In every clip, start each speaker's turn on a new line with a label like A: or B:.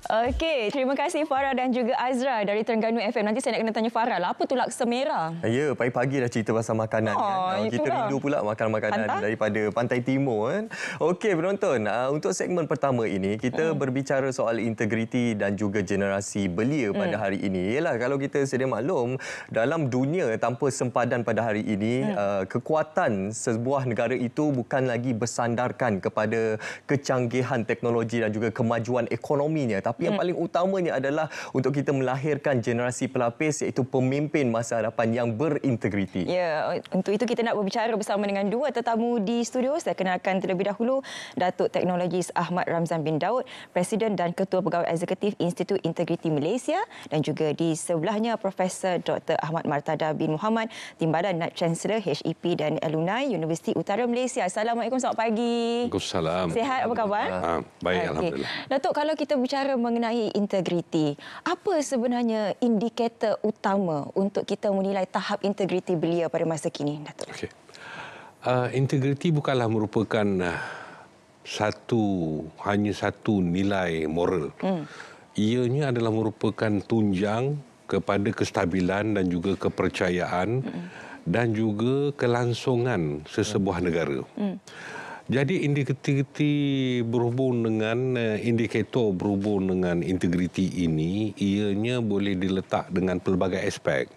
A: Okey, terima kasih Farah dan juga Azra dari Terengganu FM. Nanti saya nak kena tanya Farah lah, apa tu laksa merah?
B: Ya, pagi-pagi dah cerita pasal makanan kan. Kita rindu pula makan makanan daripada Pantai Timur kan. Okey penonton, untuk segmen pertama ini kita berbicara soal integriti dan juga generasi belia pada hari ini. Yalah, kalau kita sedia maklum, dalam dunia tanpa sempadan pada hari ini, kekuatan sebuah negara itu bukan lagi bersandarkan kepada kecanggihan teknologi dan juga kemajuan ekonominya, tapi yang paling utamanya adalah untuk kita melahirkan generasi pelapis iaitu pemimpin masa hadapan yang berintegriti.
A: Ya, untuk itu kita nak berbicara bersama dengan dua tetamu di studio. Saya kenalkan terlebih dahulu Datuk Teknologis Ahmad Ramzan bin Daud, Presiden dan Ketua Pegawai Eksekutif Institut Integriti Malaysia, dan juga di sebelahnya Profesor Dr. Ahmad Martada bin Muhammad, Timbalan Naib Chancellor HEP dan Alumni Universiti Utara Malaysia. Assalamualaikum, selamat pagi.
C: Waalaikumsalam.
A: Sihat, apa khabar?
C: Baik, alhamdulillah.
A: Datuk, kalau kita bicara mengenai integriti, apa sebenarnya indikator utama untuk kita menilai tahap integriti belia pada masa kini, Datuk?
C: Okey. Integriti bukanlah merupakan hanya satu nilai moral. Ianya adalah merupakan tunjang kepada kestabilan dan juga kepercayaan dan juga kelangsungan sesebuah negara. Jadi indikator berhubung dengan integriti ini, ianya boleh diletak dengan pelbagai aspek.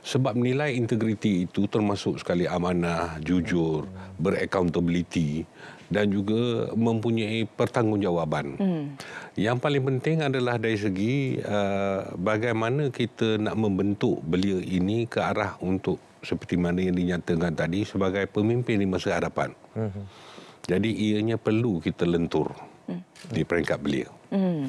C: Sebab nilai integriti itu termasuk sekali amanah, jujur, beraccountability dan juga mempunyai pertanggungjawaban. Yang paling penting adalah dari segi bagaimana kita nak membentuk belia ini ke arah untuk seperti mana yang dinyatakan tadi sebagai pemimpin di masa hadapan. Jadi ianya perlu kita lentur di peringkat belia.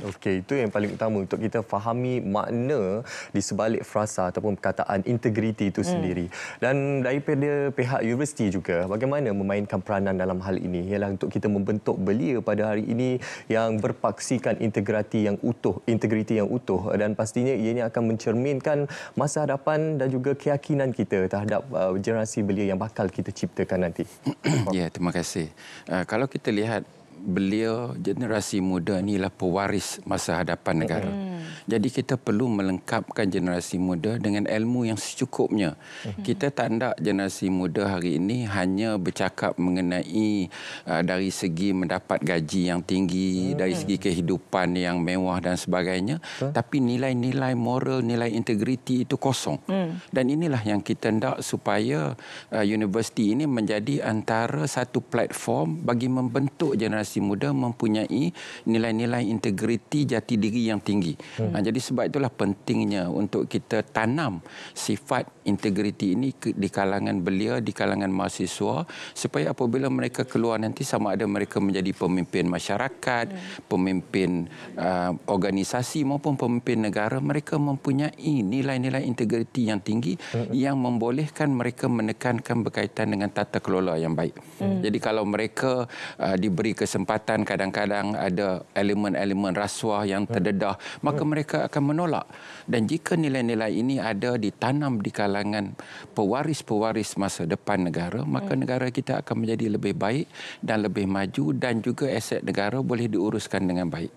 B: Okey, itu yang paling utama untuk kita fahami makna di sebalik frasa ataupun perkataan integriti itu sendiri. Dan daripada pihak universiti juga, bagaimana memainkan peranan dalam hal ini? Ialah untuk kita membentuk belia pada hari ini yang berpaksikan integriti yang utuh dan pastinya ianya akan mencerminkan masa hadapan dan juga keyakinan kita terhadap generasi belia yang bakal kita ciptakan nanti.
D: Ya, terima kasih. Kalau kita lihat, beliau generasi muda inilah pewaris masa hadapan negara. Jadi kita perlu melengkapkan generasi muda dengan ilmu yang secukupnya. Kita tak nak generasi muda hari ini hanya bercakap mengenai dari segi mendapat gaji yang tinggi, dari segi kehidupan yang mewah dan sebagainya, tapi nilai-nilai moral, nilai integriti itu kosong. Dan inilah yang kita nak supaya universiti ini menjadi antara satu platform bagi membentuk generasi muda mempunyai nilai-nilai integriti jati diri yang tinggi. Jadi sebab itulah pentingnya untuk kita tanam sifat integriti ini di kalangan belia, di kalangan mahasiswa, supaya apabila mereka keluar nanti, sama ada mereka menjadi pemimpin masyarakat, pemimpin organisasi maupun pemimpin negara, mereka mempunyai nilai-nilai integriti yang tinggi yang membolehkan mereka menekankan berkaitan dengan tata kelola yang baik. Jadi kalau mereka diberi kesempatan, kadang-kadang ada elemen-elemen rasuah yang terdedah, maka mereka akan menolak. Dan jika nilai-nilai ini ada ditanam di kalangan pewaris-pewaris masa depan negara, maka negara kita akan menjadi lebih baik dan lebih maju, dan juga aset negara boleh diuruskan dengan baik.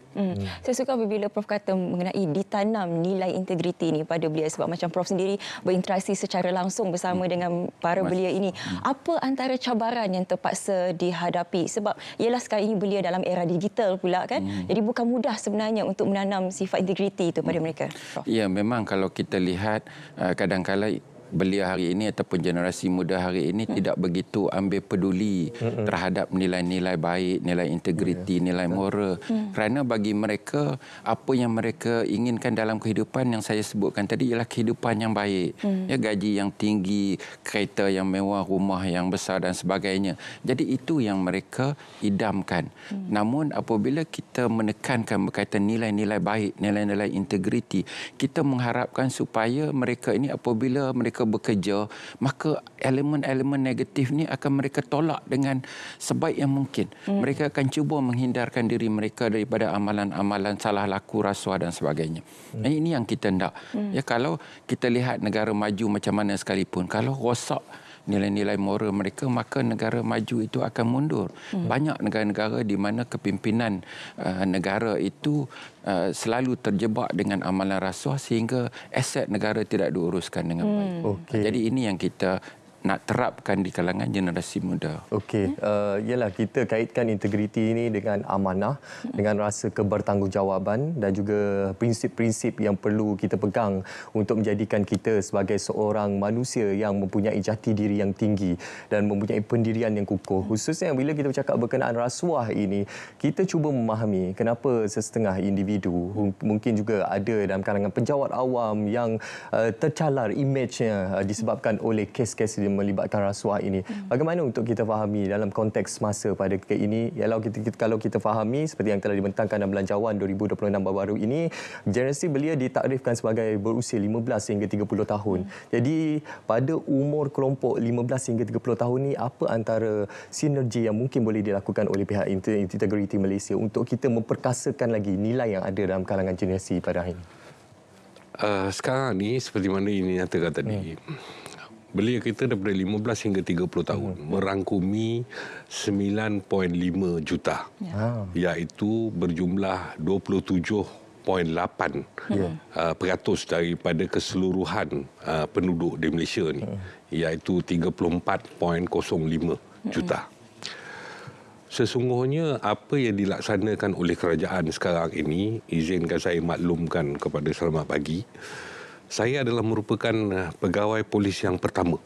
A: Saya suka apabila Prof kata mengenai ditanam nilai integriti ini pada belia, sebab macam Prof sendiri berinteraksi secara langsung bersama dengan para belia ini. Apa antara cabaran yang terpaksa dihadapi? Sebab ialah sekarang ini belia dalam era digital pula kan. Jadi bukan mudah sebenarnya untuk menanam sifat integriti itu pada mereka. Prof.
D: Ya, memang kalau kita lihat kadang-kadang belia hari ini ataupun generasi muda hari ini tidak begitu ambil peduli terhadap nilai-nilai baik, nilai integriti, nilai moral. Kerana bagi mereka, apa yang mereka inginkan dalam kehidupan yang saya sebutkan tadi ialah kehidupan yang baik. Ya, gaji yang tinggi, kereta yang mewah, rumah yang besar dan sebagainya. Jadi itu yang mereka idamkan. Namun apabila kita menekankan berkaitan nilai-nilai baik, nilai-nilai integriti, kita mengharapkan supaya mereka ini apabila mereka bekerja, maka elemen-elemen negatif ni akan mereka tolak dengan sebaik yang mungkin. Mereka akan cuba menghindarkan diri mereka daripada amalan-amalan salah laku, rasuah dan sebagainya. Ini yang kita nak. Ya, kalau kita lihat negara maju macam mana sekalipun, kalau rosak nilai-nilai moral mereka, maka negara maju itu akan mundur. Banyak negara-negara di mana kepimpinan negara itu selalu terjebak dengan amalan rasuah sehingga aset negara tidak diuruskan dengan baik. Jadi ini yang kita nak terapkan di kalangan generasi muda.
B: Okey, ialah kita kaitkan integriti ini dengan amanah, dengan rasa kebertanggungjawatan dan juga prinsip-prinsip yang perlu kita pegang untuk menjadikan kita sebagai seorang manusia yang mempunyai jati diri yang tinggi dan mempunyai pendirian yang kukuh. Khususnya bila kita bercakap berkenaan rasuah ini, kita cuba memahami kenapa sesetengah individu, mungkin juga ada dalam kalangan penjawat awam yang tercalar imejnya disebabkan oleh kes-kes yang melibatkan rasuah ini. Bagaimana untuk kita fahami dalam konteks masa pada ketika ini, ialah kalau kita fahami seperti yang telah dibentangkan dalam Belanjawan 2026 baru-baru ini, generasi belia ditakdirkan sebagai berusia 15 hingga 30 tahun. Jadi pada umur kelompok 15 hingga 30 tahun ini, apa antara sinergi yang mungkin boleh dilakukan oleh pihak Integriti Malaysia untuk kita memperkasakan lagi nilai yang ada dalam kalangan generasi pada hari ini?
C: Sekarang ni seperti mana ini nyatakan tadi, belia kita daripada 15 hingga 30 tahun merangkumi 9.5 juta, iaitu berjumlah 27.8% peratus daripada keseluruhan penduduk di Malaysia ni, iaitu 34.05 juta. Sesungguhnya apa yang dilaksanakan oleh kerajaan sekarang ini, izinkan saya maklumkan kepada selamat pagi, saya adalah merupakan pegawai polis yang pertama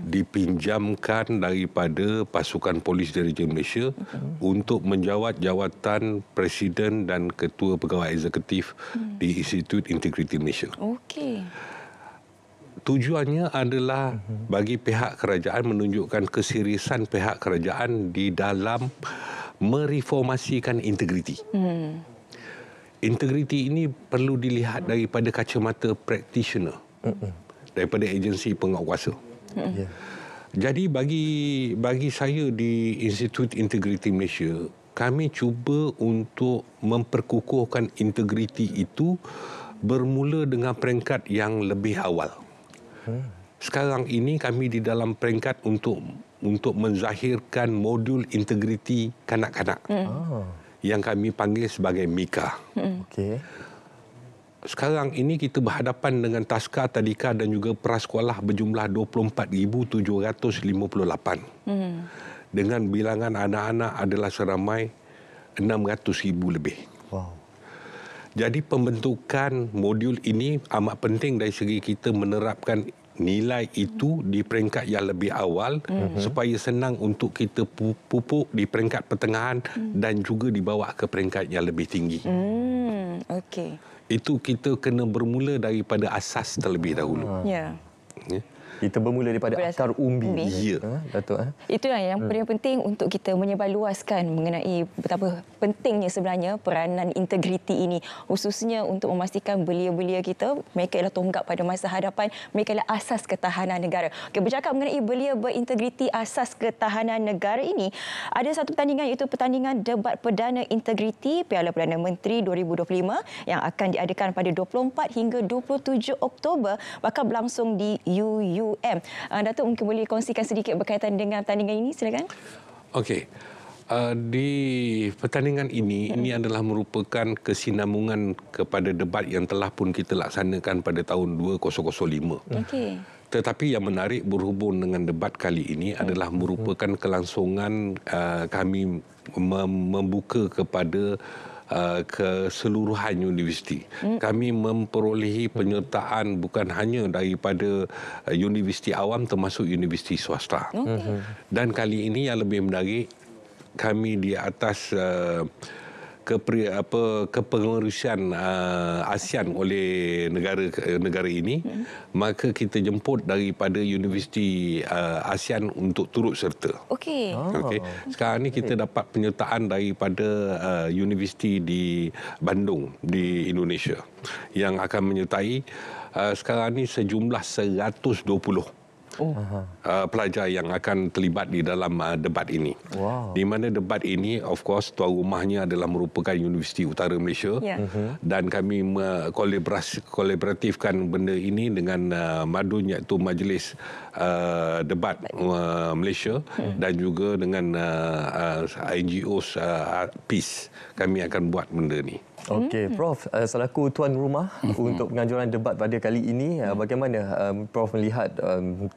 C: dipinjamkan daripada pasukan polis Diraja Malaysia untuk menjawat jawatan Presiden dan Ketua Pegawai Eksekutif di Institut Integriti Malaysia. Tujuannya adalah bagi pihak kerajaan menunjukkan keseriusan pihak kerajaan di dalam mereformasikan integriti. Integriti ini perlu dilihat daripada kacamata practitioner, daripada agensi penguatkuasa. Jadi bagi saya di Institut Integriti Malaysia, kami cuba untuk memperkukuhkan integriti itu bermula dengan peringkat yang lebih awal. Sekarang ini kami di dalam peringkat untuk menzahirkan modul integriti kanak-kanak. Yang kami panggil sebagai MIKA. Sekarang ini kita berhadapan dengan taska, tadika dan juga prasekolah berjumlah 24,758. Dengan bilangan anak-anak adalah seramai 600,000 lebih. Jadi pembentukan modul ini amat penting dari segi kita menerapkan nilai itu di peringkat yang lebih awal supaya senang untuk kita pupuk di peringkat pertengahan dan juga dibawa ke peringkat yang lebih tinggi. Itu kita kena bermula daripada asas terlebih dahulu. Kita bermula daripada akar umbi.
A: Ya, Datuk. Itulah yang paling penting untuk kita menyebarluaskan mengenai betapa pentingnya sebenarnya peranan integriti ini, khususnya untuk memastikan belia-belia kita, mereka ialah tonggak pada masa hadapan, mereka ialah asas ketahanan negara. Okey, bercakap mengenai belia berintegriti asas ketahanan negara ini, ada satu pertandingan iaitu pertandingan debat perdana integriti Piala Perdana Menteri 2025 yang akan diadakan pada 24 hingga 27 Oktober, bakal berlangsung di UUM. Datuk mungkin boleh kongsikan sedikit berkaitan dengan pertandingan ini, silakan. Okey.
C: Di pertandingan ini adalah merupakan kesinambungan kepada debat yang telah pun kita laksanakan pada tahun 2005. Tetapi yang menarik berhubung dengan debat kali ini adalah merupakan kelangsungan kami membuka kepada keseluruhan universiti. Kami memperolehi penyertaan bukan hanya daripada universiti awam termasuk universiti swasta. Dan kali ini yang lebih menarik, kami di atas kepengurusan ASEAN oleh negara ini, maka kita jemput daripada Universiti ASEAN untuk turut serta. Sekarang ni kita dapat penyertaan daripada Universiti di Bandung di Indonesia yang akan menyertai sekarang ni sejumlah 120 pelajar yang akan terlibat di dalam debat ini. Di mana debat ini, of course, tuan rumahnya adalah merupakan Universiti Utara Malaysia. Dan kami kolaboratifkan benda ini dengan MADUN, iaitu Majlis Debat Malaysia, dan juga dengan NGOs PEACE. Kami akan buat benda ni.
B: Okey, Prof, selaku tuan rumah untuk penganjuran debat pada kali ini, bagaimana Prof melihat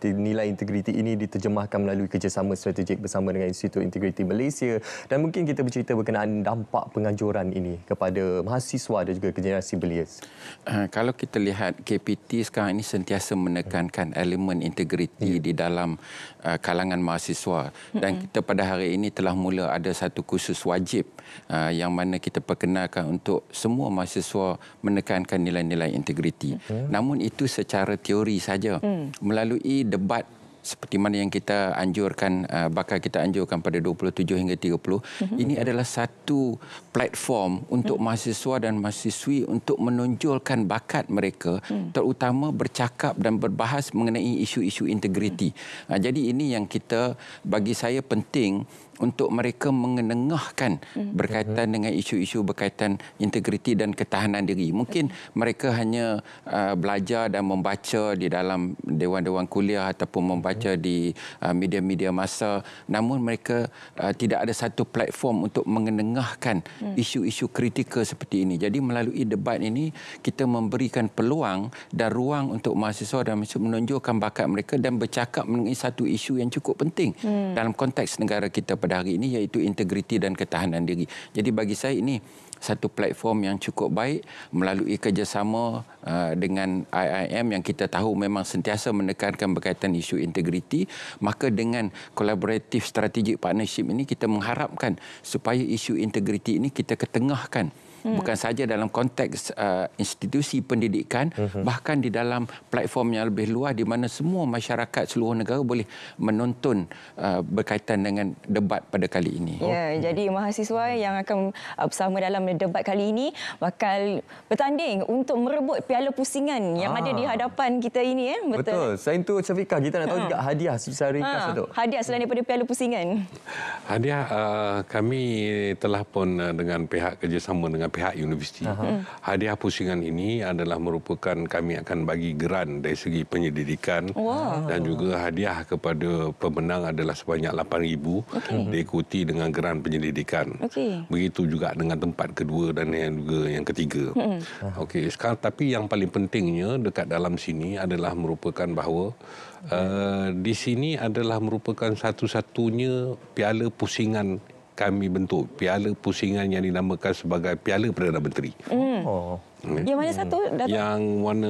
B: nilai integriti ini diterjemahkan melalui kerjasama strategik bersama dengan Institut Integriti Malaysia, dan mungkin kita bercerita berkenaan dampak penganjuran ini kepada mahasiswa dan juga generasi belia.
D: Kalau kita lihat KPT sekarang ini sentiasa menekankan elemen integriti di dalam kalangan mahasiswa, dan kita pada hari ini telah mula ada satu kursus wajib yang mana kita perkenalkan untuk semua mahasiswa menekankan nilai-nilai integriti. Namun itu secara teori saja. Melalui debat seperti mana yang kita anjurkan, bakal kita anjurkan pada 27 hingga 30, ini adalah satu platform untuk mahasiswa dan mahasiswi untuk menonjolkan bakat mereka, terutama bercakap dan berbahas mengenai isu-isu integriti. Jadi ini yang kita, bagi saya penting untuk mereka mengenengahkan berkaitan dengan isu-isu berkaitan integriti dan ketahanan diri. Mungkin mereka hanya belajar dan membaca di dalam dewan-dewan kuliah ataupun membaca di media-media massa, namun mereka tidak ada satu platform untuk mengenengahkan isu-isu kritikal seperti ini. Jadi melalui debat ini kita memberikan peluang dan ruang untuk mahasiswa dan mahasiswa menonjolkan bakat mereka dan bercakap mengenai satu isu yang cukup penting dalam konteks negara kita pada hari ini, iaitu integriti dan ketahanan diri. Jadi bagi saya ini satu platform yang cukup baik melalui kerjasama dengan IIM yang kita tahu memang sentiasa menekankan berkaitan isu integriti. Maka dengan collaborative strategic partnership ini kita mengharapkan supaya isu integriti ini kita ketengahkan. Bukan saja dalam konteks institusi pendidikan, bahkan di dalam platform yang lebih luas di mana semua masyarakat seluruh negara boleh menonton berkaitan dengan debat pada kali ini.
A: Ya, jadi mahasiswa yang akan bersama dalam debat kali ini bakal bertanding untuk merebut piala pusingan yang ada di hadapan kita ini.
B: Betul. Selain itu, Syafiqah, kita nak tahu juga hadiah secara ringkas tu.
A: Hadiah selain daripada piala pusingan.
C: Hadiah kami telah pun dengan pihak kerjasama dengan pihak universiti. Hadiah pusingan ini adalah merupakan kami akan bagi geran dari segi penyelidikan dan juga hadiah kepada pemenang adalah sebanyak 8,000 diikuti dengan geran penyelidikan. Begitu juga dengan tempat kedua dan yang ketiga. Okey, sekarang tapi yang paling pentingnya dekat dalam sini adalah merupakan bahawa di sini adalah merupakan satu-satunya piala pusingan kami bentuk, piala pusingan yang dinamakan sebagai Piala Perdana Menteri.
A: Yang mana satu, Datuk?
C: Yang warna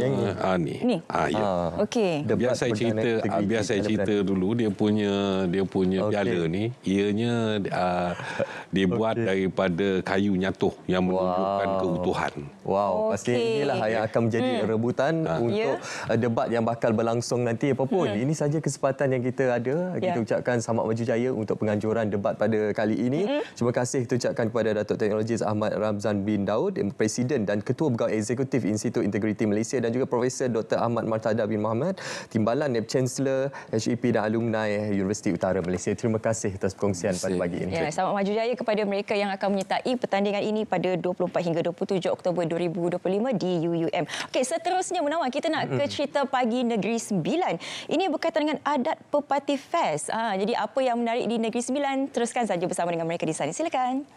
C: ni. Ya.
A: Okey.
C: Biar saya cerita dulu dia punya piala ni, ianya dibuat daripada kayu nyatuh yang menunjukkan keutuhan.
B: Wow, pasti inilah yang akan menjadi rebutan untuk debat yang bakal berlangsung nanti apapun. Ini saja kesempatan yang kita ada. Kita ucapkan selamat maju jaya untuk penganjuran debat pada kali ini. Terima kasih kita ucapkan kepada Datuk Teknologis Ahmad Ramzan bin Daud, Presiden dan Ketua Pegawai Eksekutif Institut Integriti Malaysia, dan juga Profesor Dr. Ahmad Martada bin Mohamed, Timbalan Naib Chancellor HEP dan alumni Universiti Utara Malaysia. Terima kasih atas perkongsian pada pagi ini.
A: Ya, selamat maju jaya kepada mereka yang akan menyertai pertandingan ini pada 24 hingga 27 Oktober 2025 di UUM. Okey, seterusnya Munawar, kita nak ke cerita Pagi Negeri Sembilan. Ini berkaitan dengan adat Pepati Fest. Jadi apa yang menarik di Negeri Sembilan? Teruskan saja bersama dengan mereka di sana. Silakan.